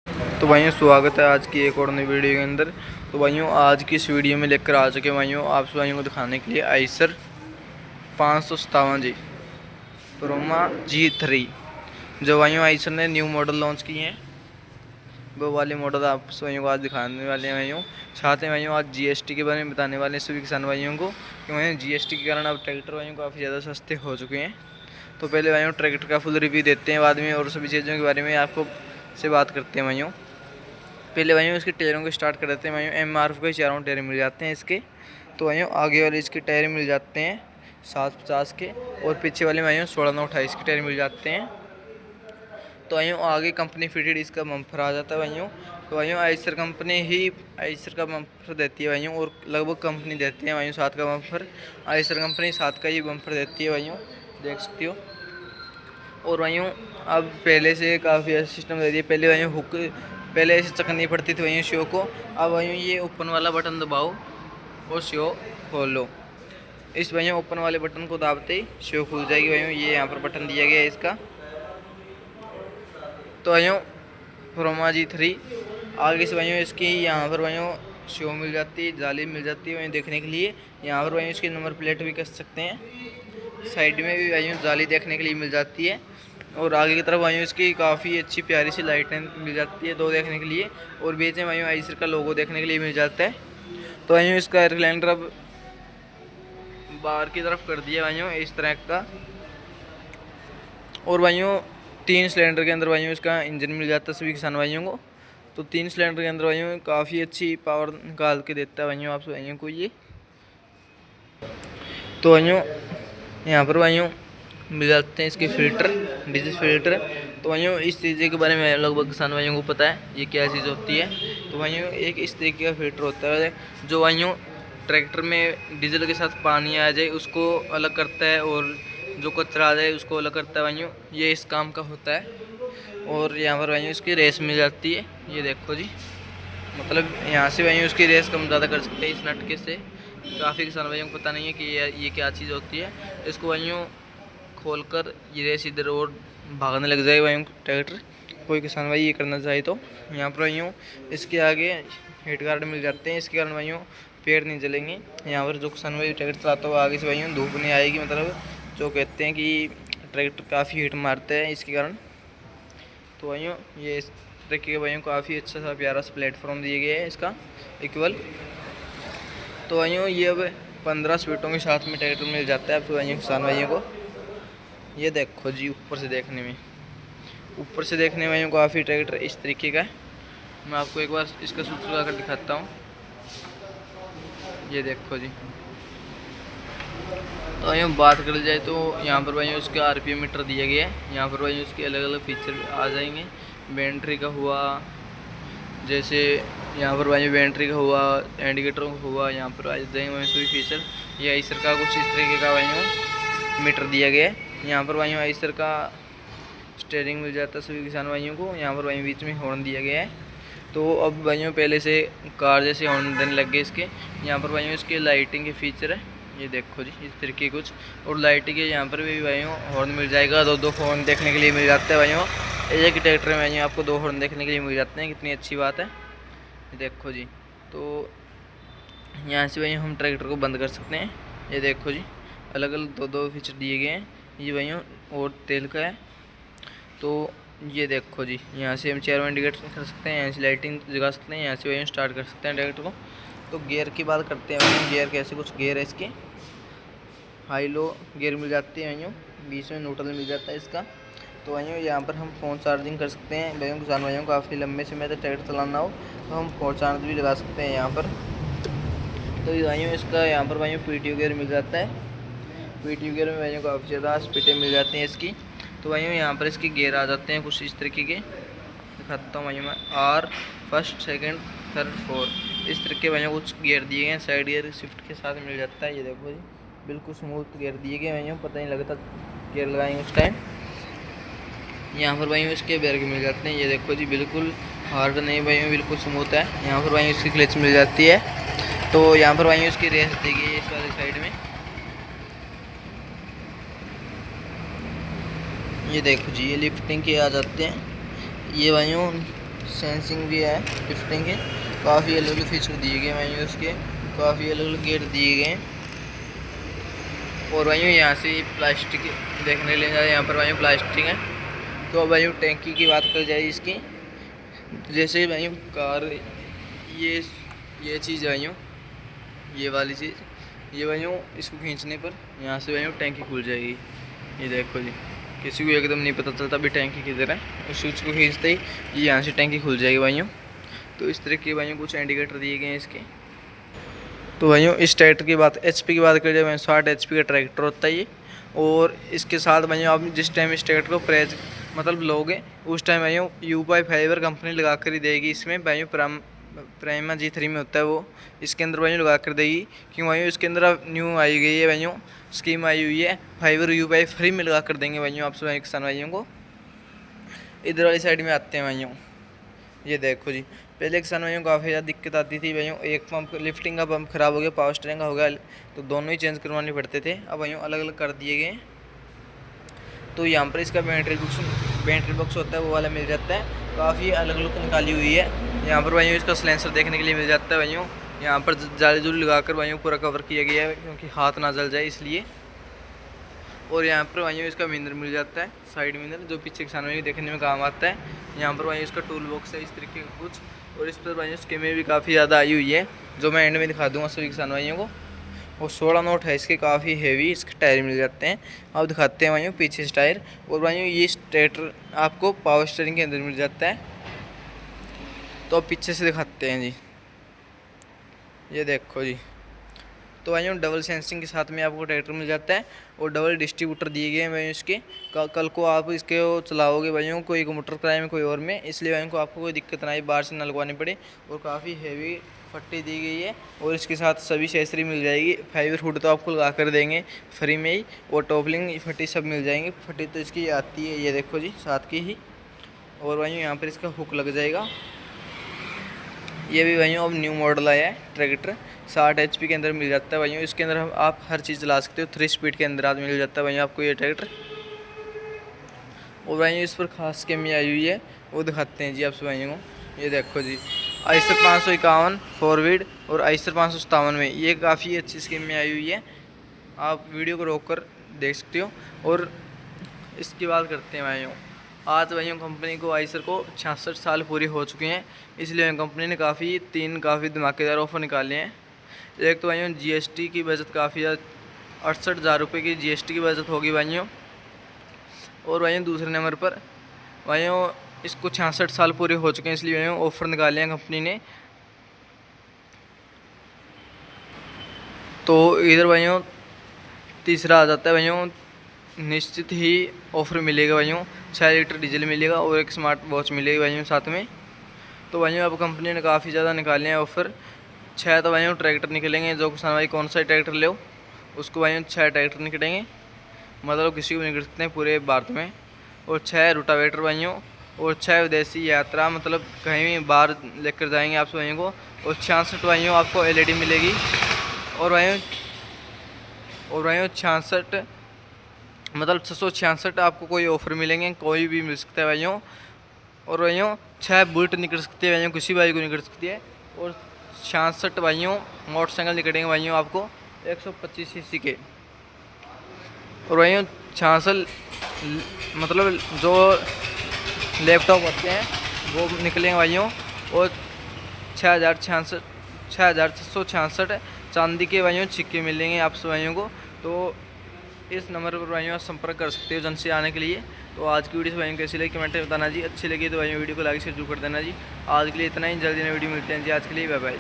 तो भाइयों स्वागत है आज की एक और नई वीडियो के अंदर। तो भाइयों आज की इस वीडियो में लेकर आ चुके भाइयों आप भाइयों को दिखाने के लिए आइसर 557 जी प्रोमा G3। जो भाइयों आइसर ने न्यू मॉडल लॉन्च किए हैं वो वाले मॉडल आप भाइयों को आज दिखाने वाले हैं भाइयों। साथ में भाइयों आज GST के बारे में बताने वाले हैं सभी किसान भाइयों को कि भाइयों GST के कारण अब ट्रैक्टर भाइयों काफ़ी ज़्यादा सस्ते हो चुके हैं। तो पहले भाइयों ट्रैक्टर का फुल रिव्यू देते हैं, बाद में और सभी चीज़ों के बारे में आपको से बात करते हैं भाइयों। पहले भाइयों इसके टायरों को स्टार्ट कर देते हैं भाइयों। MRF के चारों टायर मिल जाते हैं इसके। तो भाइयों आगे वाले इसके टायर मिल जाते हैं 750 के और पीछे वाले भाइयों 16/28 के टायर मिल जाते हैं। तो भाइयों आगे कंपनी फिटेड इसका बम्पर आ जाता है भाइयों। तो भाइयों आइसर कंपनी ही आइसर का बम्पर देती है भाइयों और लगभग कंपनी देती है भाइयों 7 का बम्पर। आइसर कंपनी 7 का ही बम्पर देती है भाइयों, देख सकते हो। और भाइयों अब पहले से काफ़ी अच्छा सिस्टम दे दिया। पहले भाइयों हुक पहले ऐसे चकनी पड़ती थी भाइयों शो को। अब भाइयों ये ओपन वाला बटन दबाओ और शो खोल लो। इस भाइयों ओपन वाले बटन को दाबते ही शो खुल जाएगी भाइयों। ये यहाँ पर बटन दिया गया है इसका। तो भाइयों प्रोमा G3 आगे से भाइयों इसकी यहाँ पर भाइयों शो मिल जाती है, जाली मिल जाती है भाइयों देखने के लिए। यहाँ पर भाइयों इसकी नंबर प्लेट भी कस सकते हैं। साइड में भी भाइयों जाली देखने के लिए मिल जाती है और आगे की तरफ भाइयों इसकी काफ़ी अच्छी प्यारी सी लाइटें मिल जाती है दो देखने के लिए। और बीच में भाइयों आइसर का लोगो देखने के लिए मिल जाता है। तो भाइयों इसका रिलेंडर अब बाहर की तरफ कर दिया भाइयों इस तरह का। और भाइयों 3 सिलेंडर के अंदर भाइयों इसका इंजन मिल जाता है सभी किसान भाइयों को। तो 3 सिलेंडर के अंदर भाइयों काफ़ी अच्छी पावर निकाल के देता है भाइयों आप भाइयों को ये। तो भाइयों यहाँ पर भाइयों मिल जाते हैं इसके फ़िल्टर, डीजल फ़िल्टर। तो भाइयों इस चीज़ के बारे में लगभग किसान भाइयों को पता है ये क्या चीज़ होती है। तो भाइयों एक इस तरीके का फ़िल्टर होता है जो भाइयों ट्रैक्टर में डीजल के साथ पानी आ जाए उसको अलग करता है और जो कचरा आ जाए उसको अलग करता है भाइयों। ये इस काम का होता है। और यहाँ पर भाइयों इसकी रेस मिल जाती है, ये देखो जी। मतलब यहाँ से भाइयों उसकी रेस कम ज़्यादा कर सकते हैं इस नटके से। काफ़ी किसान भाइयों को पता नहीं है कि ये क्या चीज़ होती है। इसको भाइयों खोलकर ये रेस इधर और भागने लग जाए भाइयों ट्रैक्टर। कोई किसान भाई ये करना चाहे तो यहाँ पर भाइयों इसके आगे हेड गार्ड मिल जाते हैं। इसके कारण भाइयों पेड़ नहीं जलेंगे। यहाँ पर जो किसान भाई ट्रैक्टर चलाता हुआ आगे से भाइयों धूप नहीं आएगी। मतलब जो कहते हैं कि ट्रैक्टर काफ़ी हीट मारते हैं इसके कारण। तो भाइयों ये इस तरीके के भाइयों काफ़ी अच्छा सा प्यारा सा प्लेटफॉर्म दिया गया है इसका इक्वल। तो भाइयों ये अब 15 सीटों के साथ में ट्रैक्टर मिल जाता है आप भाइयों किसान भाइयों को। ये देखो जी ऊपर से देखने में भाइयों काफ़ी ट्रैक्टर इस तरीके का है। मैं आपको एक बार इसका स्विच लगा कर दिखाता हूँ, ये देखो जी। तो भाइयों बात कर जाए तो यहाँ पर भाइयों उसका RPM मीटर दिया गया है। यहाँ पर भाइयों उसके अलग अलग फीचर आ जाएंगे। बैटरी का हुआ, जैसे यहाँ पर भाइयों बैटरी का हुआ, इंडिकेटर का हुआ, यहाँ पर आ जाएंगे भाइयों सभी फीचर। ये आइसर का कुछ इस तरीके का भाइयों मीटर दिया गया है। यहाँ पर भाइयों आइसर का स्टीयरिंग मिल जाता है सभी किसान भाइयों को। यहाँ पर भाइयों बीच में हॉर्न दिया गया है। तो अब भाइयों पहले से कार जैसे हॉर्न देने लग गए इसके। यहाँ पर भाइयों इसके लाइटिंग के फीचर है, ये देखो जी इस तरीके कुछ। और लाइटिंग के यहाँ पर भी भाइयों हॉर्न मिल जाएगा। दो हॉर्न देखने के लिए मिल जाते हैं भाइयों। एक ट्रैक्टर में भाइयों आपको 2 हॉर्न देखने के लिए मिल जाते हैं, कितनी अच्छी बात है, ये देखो जी। तो यहाँ से भाइयों हम ट्रैक्टर को बंद कर सकते हैं, ये देखो जी। अलग अलग दो फीचर दिए गए हैं ये भाइयों। और तेल का है। तो ये देखो जी यहाँ से हम चेयर में इंडिकेट कर सकते हैं, यहाँ से लाइटिंग जगा सकते हैं, यहाँ से भाइयों स्टार्ट कर सकते हैं ट्रैक्टर को। तो गियर की बात करते हैं भाइयों। गियर कैसे कुछ गियर है इसके, हाई लो गियर मिल जाती है भाइयों, बीच में न्यूट्रल मिल जाता है इसका। तो भाइयों यहाँ पर हम फ़ोन चार्जिंग कर सकते हैं भाइयों। किसान भाइयों को काफ़ी लंबे समय तक ट्रैक्टर चलाना हो तो हम फ़ोन चार्ज भी लगा सकते हैं यहाँ पर। तो भाइयों इसका यहाँ पर भाइयों PTO गियर मिल जाता है। PTO गियर में भाइयों काफ़ी ज़्यादा स्पीडें मिल जाती हैं इसकी। तो भाइयों यहाँ पर इसके गियर आ जाते हैं कुछ इस तरीके के, दिखाता हूँ भाइयों मैं। R first, second, third, fourth इस तरीके भाइयों कुछ गियर दिए गए हैं। साइड गियर शिफ्ट के साथ मिल जाता है, ये देखो जी बिल्कुल स्मूथ गियर दिए गए भाइयों, पता नहीं लगता गियर लगाएंगे उस टाइम। यहाँ पर भाइयों इसके ब्रेक मिल जाते हैं, ये देखो जी बिल्कुल हार्ड नहीं भाइयों, बिल्कुल स्मूथ है। यहाँ पर भाइयों इसकी क्लच मिल जाती है। तो यहाँ पर भाइयों इसकी रेस दी गई है इस वाली साइड में, ये देखो जी। ये लिफ्टिंग के आ जाते हैं, ये भाइयों सेंसिंग भी है लिफ्टिंग के, काफ़ी अलग अलग फीचर दिए गए भाइयों उसके, काफ़ी अलग अलग गेट दिए गए हैं। और भाइयों यहाँ से प्लास्टिक देखने के लिए यहाँ पर भाइयों प्लास्टिक है। तो अब भाइयों टैंकी की बात कर जाए इसकी, जैसे भाइयों कार ये चीज़ भाइयों, ये वाली चीज़, ये भाइयों इसको खींचने पर यहाँ से भाइयों टैंकी खुल जाएगी। ये देखो जी, किसी को एकदम नहीं पता चलता भी टैंकी किधर है, उस स्विच को खींचते ही ये यहाँ से टैंकी खुल जाएगी भाइयों। तो इस तरह के भाइयों कुछ इंडिकेटर दिए गए हैं इसके। तो भाइयों इस ट्रैक्टर की बात HP की बात करें जाए, 60 HP का ट्रैक्टर होता है ये। और इसके साथ भाइयों आप जिस टाइम इस ट्रैक्टर को प्राइस मतलब लोगे उस टाइम भाइयों यूपाई फाइबर कंपनी लगा कर ही देगी इसमें भाइयों। प्राइमा G3 में होता है वो, इसके अंदर भाइयों लगा कर देगी, क्यों भाइयों इसके अंदर अब न्यू आई गई है भाइयों, स्कीम आई हुई है, फाइबर यूपाई फ्री में लगा कर देंगे भाइयों आप सभी किसान भाइयों को। इधर वाली साइड में आते हैं भाइयों, ये देखो जी, पहले किसान भाइयों को काफ़ी ज़्यादा दिक्कत आती थी भाइयों, एक पंप लिफ्टिंग का पंप खराब हो गया, पावर स्टीयरिंग का हो गया, तो दोनों ही चेंज करवाने पड़ते थे। अब भाइयों अलग अलग कर दिए गए। तो यहाँ पर इसका बैटरी बॉक्स होता है वो वाला मिल जाता है, काफ़ी अलग अलग निकाली हुई है। यहाँ पर भाइयों इसका सिलेंसर देखने के लिए मिल जाता है भाइयों, यहाँ पर जाली जुली लगाकर भाइयों पूरा कवर किया गया है क्योंकि हाथ ना जल जाए इसलिए। और यहाँ पर भाइयों इसका मिनर मिल जाता है, साइड मिनर, जो पीछे किसान भाइयों देखने में काम आता है। यहाँ पर भाइयों इसका टूल बॉक्स है इस तरीके का कुछ, और इस पर भाइयों स्कीमें भी काफ़ी ज़्यादा आई हुई है जो मैं एंड में दिखा दूँगा सभी किसान भाइयों को। और 16 नोट है इसके, काफ़ी हेवी इसके टायर मिल जाते हैं। अब दिखाते हैं भाइयों पीछे से टायर। और भाइयों ये ट्रैक्टर आपको पावर स्टीयरिंग के अंदर मिल जाता है। तो अब पीछे से दिखाते हैं जी, ये देखो जी। तो भाइयों डबल सेंसिंग के साथ में आपको ट्रैक्टर मिल जाता है, और डबल डिस्ट्रीब्यूटर दिए गए हैं भाइयों इसके। कल को आप इसके चलाओगे भाइयों, कोई मोटर कराए में कोई और में, इसलिए भाइयों को आपको कोई दिक्कत ना आए, बाहर से ना लगवानी पड़े। और काफ़ी हेवी फट्टी दी गई है, और इसके साथ सभी एक्सेसरी मिल जाएगी। फाइबर हुड तो आपको लगा कर देंगे फ्री में ही, और टॉपलिंग फट्टी सब मिल जाएंगे। फट्टी तो इसकी आती है, ये देखो जी साथ की ही। और भाइयों यहाँ पर इसका हुक लग जाएगा। ये भी भाइयों अब न्यू मॉडल आया है ट्रैक्टर, 60 HP के अंदर मिल जाता है भाइयों। इसके अंदर आप हर चीज़ चला सकते हो, 3 स्पीड के अंदर आज मिल जाता है भाइयों आपको ये ट्रैक्टर। और भाइयों इस पर खास स्कीम आई हुई है, वो दिखाते हैं जी आप भाइयों को। ये देखो जी, आइसर 551 फॉरवर्ड और आइसर 557 में, ये काफ़ी अच्छी स्कीम में आई हुई है, आप वीडियो को रोक कर देख सकते हो। और इसकी बात करते हैं भाइयों, आज भाइयों कंपनी को आइसर को 66 साल पूरे हो चुके हैं, इसलिए कंपनी ने काफ़ी धमाकेदार ऑफर निकाले हैं। एक तो भाइयों GST की बचत काफ़ी ज़्यादा, 68,000 रुपये की GST की बचत होगी भाइयों। और भाइयों दूसरे नंबर पर भाइयों इसको 66 साल पूरे हो चुके हैं, इसलिए भाइयों ऑफ़र निकाले हैं कंपनी ने। तो इधर भाइयों तीसरा आ जाता है भाइयों, निश्चित ही ऑफ़र मिलेगा भाइयों, 6 लीटर डीजल मिलेगा और एक स्मार्ट वॉच मिलेगी भाइयों साथ में। तो भाइयों अब कंपनी ने काफ़ी ज़्यादा निकाले हैं ऑफ़र। 6 तो भाइयों ट्रैक्टर निकलेंगे, जो किसान भाई कौन सा ट्रैक्टर ले उसको भाइयों 6 ट्रैक्टर निकलेंगे, मतलब किसी को निकल सकते हैं पूरे भारत में। और 6 रोटावेटर भाइयों, और 6 विदेशी यात्रा, मतलब कहीं भी बाहर लेकर जाएंगे आप भाइयों को। और 66 भाइयों आपको LED मिलेगी। और भाइयों 66 मतलब 666 आपको कोई ऑफ़र मिलेंगे, कोई भी मिल सकता है भाइयों। और भाइयों 6 बुलेट निकल सकती है भाइयों, किसी भाई को निकल सकती है। और 66 भाइयों मोटरसाइकिल निकलेंगे भाइयों आपको 125 cc के। और भाइयों 66 मतलब जो लैपटॉप होते हैं वो निकलेंगे भाइयों। और 6,666 चांदी के भाइयों सिक्के मिलेंगे आप सब भाइयों को। तो इस नंबर पर भाइयों आप संपर्क कर सकते हो जन से आने के लिए। तो आज की वीडियो से भाइयों कैसी लगी कमेंट में बताना जी, अच्छी लगी तो भाइयों वीडियो को लाइक शेयर जरूर कर देना जी। आज के लिए इतना ही, जल्दी नई वीडियो मिलते हैं जी, आज के लिए बाय बाय।